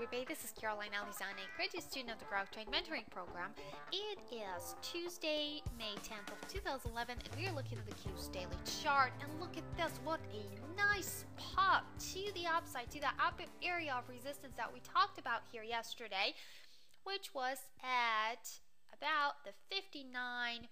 everybody, this is Caroline Alizana, a graduate student of the Grok Train Mentoring Program. It is Tuesday, May 10th of 2011, and we are looking at the Q's daily chart. And look at this, what a nice pop to the upside, to the upper area of resistance that we talked about here yesterday, which was at about the 59.29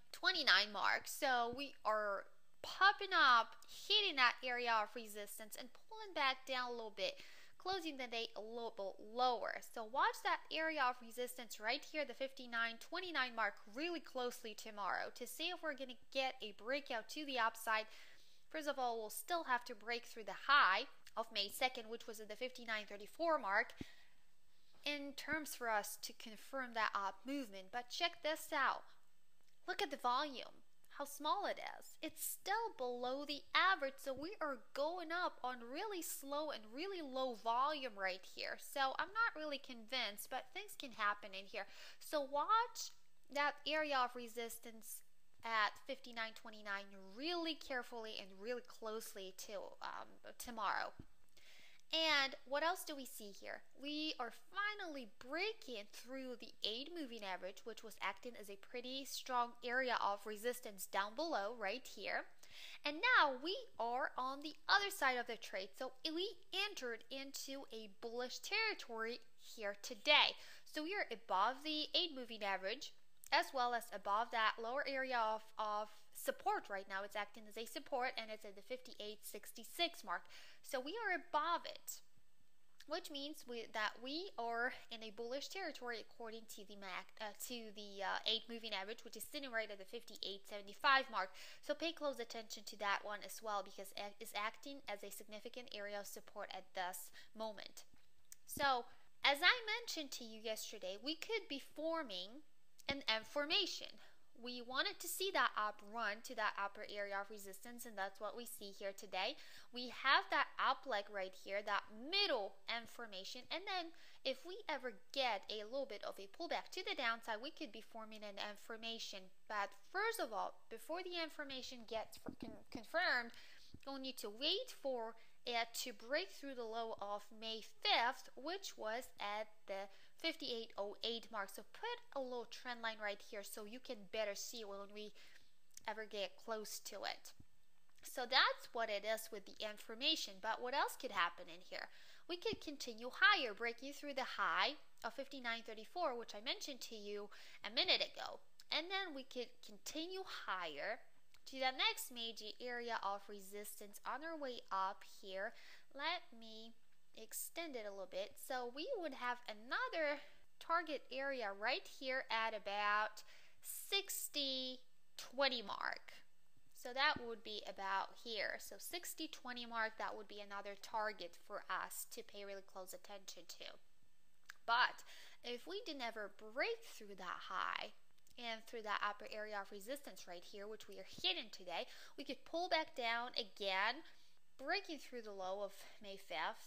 mark. So we are popping up, hitting that area of resistance and pulling back down a little bit, closing the day a little bit lower. So watch that area of resistance right here, the 59.29 mark, really closely tomorrow to see if we're going to get a breakout to the upside. First of all, we'll still have to break through the high of May 2nd, which was at the 59.34 mark, in terms for us to confirm that up movement. But check this out. Look at the volume. How small it is. It's still below the average, so we are going up on really slow and really low volume right here. So I'm not really convinced, but things can happen in here. So watch that area of resistance at 59.29 really carefully and really closely to tomorrow. And what else do we see here? We are finally breaking through the 8 moving average, which was acting as a pretty strong area of resistance down below right here. And now we are on the other side of the trade. So we entered into a bullish territory here today. So we are above the 8 moving average, as well as above that lower area of support right now. It's acting as a support, and it's at the 58.66 mark. So we are above it, which means that we are in a bullish territory according to the 8 moving average, which is sitting right at the 58.75 mark. So pay close attention to that one as well, because it is acting as a significant area of support at this moment. So as I mentioned to you yesterday, we could be forming an Affirmation. We wanted to see that up run to that upper area of resistance, and that's what we see here today. We have that up leg right here, that middle Affirmation, and then if we ever get a little bit of a pullback to the downside, we could be forming an Affirmation. But first of all, before the Affirmation gets confirmed, we'll need to wait for it to break through the low of May 5th, which was at the 58.08 mark. So put a little trend line right here so you can better see when we ever get close to it. So that's what it is with the Affirmation. But what else could happen in here? We could continue higher, breaking through the high of 59.34, which I mentioned to you a minute ago. And then we could continue higher to the next major area of resistance on our way up here. Let me extend it a little bit. So we would have another target area right here at about 60.20 mark. So that would be about here. So 60.20 mark, that would be another target for us to pay really close attention to. But if we didn't ever break through that high and through that upper area of resistance right here, which we are hitting today, we could pull back down again, breaking through the low of May 5th,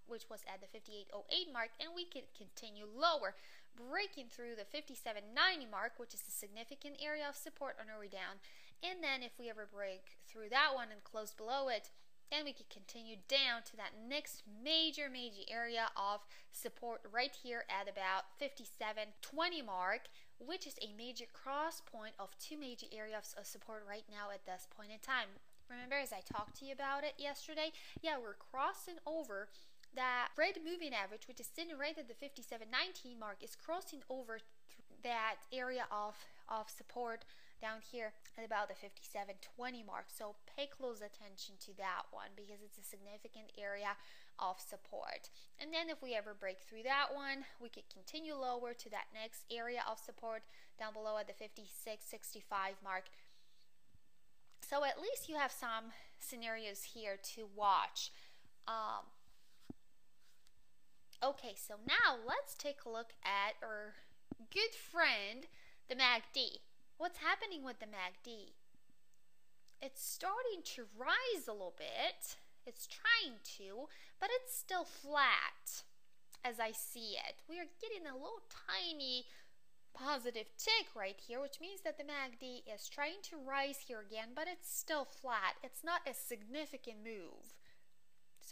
which was at the 58.08 mark, and we could continue lower, breaking through the 57.90 mark, which is a significant area of support on our way down. And then if we ever break through that one and close below it, then we could continue down to that next major area of support right here at about 57.20 mark, which is a major cross point of 2 major areas of support right now at this point in time. Remember, as I talked to you about it yesterday, yeah, we're crossing over that red moving average, which is sitting right at the 57.19 mark, is crossing over that area of support down here at about the 57.20 mark. So pay close attention to that one, because it's a significant area of support. And then if we ever break through that one, we could continue lower to that next area of support down below at the 56.65 mark. So at least you have some scenarios here to watch. Okay, so now let's take a look at our good friend, the Magdi. What's happening with the Magdi? It's starting to rise a little bit. It's trying to, but it's still flat as I see it. We are getting a little tiny positive tick right here, which means that the Magdi is trying to rise here again, but it's still flat. It's not a significant move.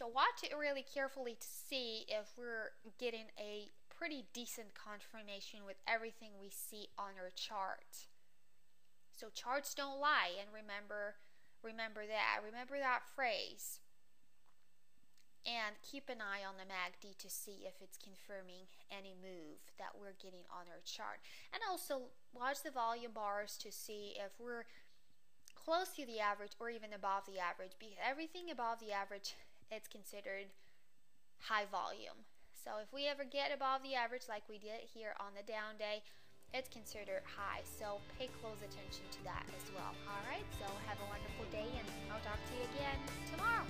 So watch it really carefully to see if we're getting a pretty decent confirmation with everything we see on our chart. So charts don't lie, and remember that phrase. And keep an eye on the Magdi to see if it's confirming any move that we're getting on our chart. And also watch the volume bars to see if we're close to the average or even above the average, because everything above the average, it's considered high volume. So if we ever get above the average like we did here on the down day, it's considered high. So pay close attention to that as well. Alright, so have a wonderful day, and I'll talk to you again tomorrow.